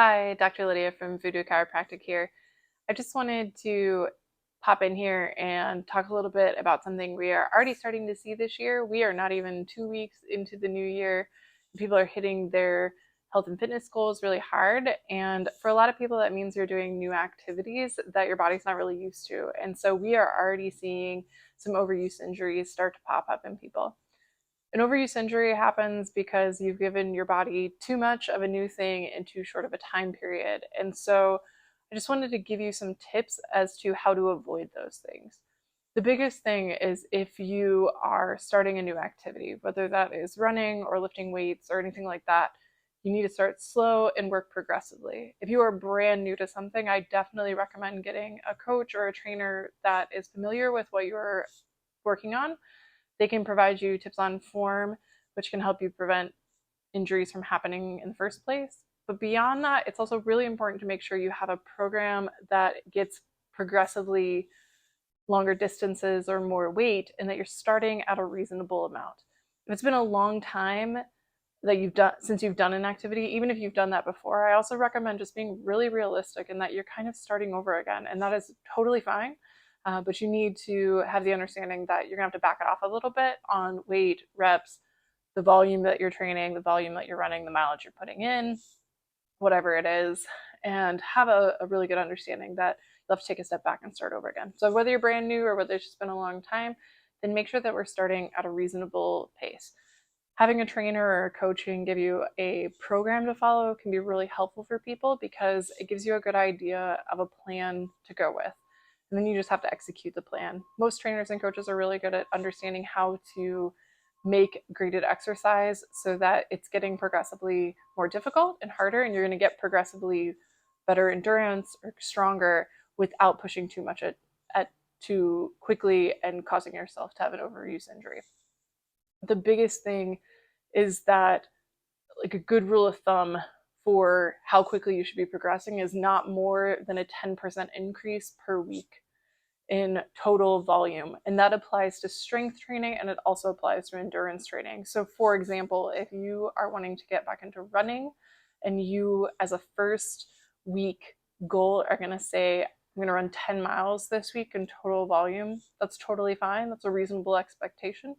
Hi, Dr. Lydia from Voodoo Chiropractic here. I just wanted to pop in here and talk a little bit about something we are already starting to see this year. We are not even 2 weeks into the new year. People are hitting their health and fitness goals really hard. And for a lot of people, that means you're doing new activities that your body's not really used to. And so we are already seeing some overuse injuries start to pop up in people. An overuse injury happens because you've given your body too much of a new thing in too short of a time period. And so I just wanted to give you some tips as to how to avoid those things. The biggest thing is if you are starting a new activity, whether that is running or lifting weights or anything like that, you need to start slow and work progressively. If you are brand new to something, I definitely recommend getting a coach or a trainer that is familiar with what you're working on. They can provide you tips on form, which can help you prevent injuries from happening in the first place. But beyond that, it's also really important to make sure you have a program that gets progressively longer distances or more weight and that you're starting at a reasonable amount. If it's been a long time that you've done an activity, even if you've done that before, I also recommend just being really realistic in that you're kind of starting over again, and that is totally fine. But you need to have the understanding that you're gonna have to back it off a little bit on weight, reps, the volume that you're training, the volume that you're running, the mileage you're putting in, whatever it is, and have a really good understanding that you'll have to take a step back and start over again. So whether you're brand new or whether it's just been a long time, then make sure that we're starting at a reasonable pace. Having a trainer or a coach who can give you a program to follow can be really helpful for people because it gives you a good idea of a plan to go with. And then you just have to execute the plan. Most trainers and coaches are really good at understanding how to make graded exercise so that it's getting progressively more difficult and harder, and you're going to get progressively better endurance or stronger without pushing too much at too quickly and causing yourself to have an overuse injury. The biggest thing is that, like, a good rule of thumb for how quickly you should be progressing is not more than a 10% increase per week in total volume. And that applies to strength training and it also applies to endurance training. So, for example, if you are wanting to get back into running and you, as a first week goal, are going to say, I'm going to run 10 miles this week in total volume, that's totally fine. That's a reasonable expectation.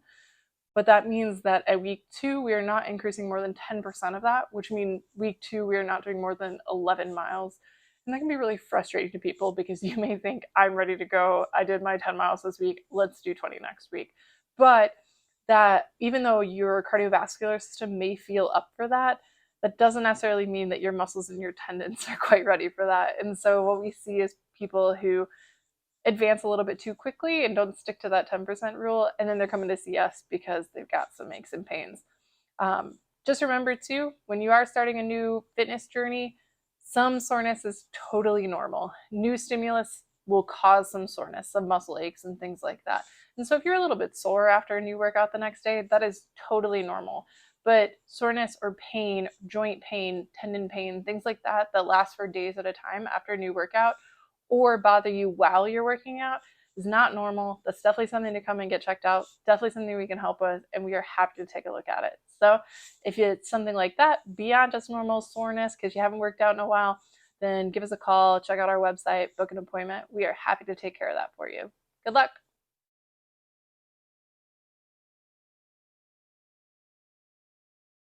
But that means that at week 2, we are not increasing more than 10% of that, which means week 2, we are not doing more than 11 miles. And that can be really frustrating to people because you may think, I'm ready to go. I did my 10 miles this week. Let's do 20 next week. But that even though your cardiovascular system may feel up for that, that doesn't necessarily mean that your muscles and your tendons are quite ready for that. And so what we see is people who advance a little bit too quickly and don't stick to that 10% rule, and then they're coming to see us because they've got some aches and pains. Just remember too, when you are starting a new fitness journey, some soreness is totally normal. New stimulus will cause some soreness, some muscle aches and things like that. And so if you're a little bit sore after a new workout the next day, that is totally normal. But soreness or pain, joint pain, tendon pain, things like that last for days at a time after a new workout or bother you while you're working out is not normal. That's definitely something to come and get checked out. Definitely something we can help with, and we are happy to take a look at it. So if it's something like that, beyond just normal soreness because you haven't worked out in a while, then give us a call, check out our website, book an appointment. We are happy to take care of that for you. Good luck.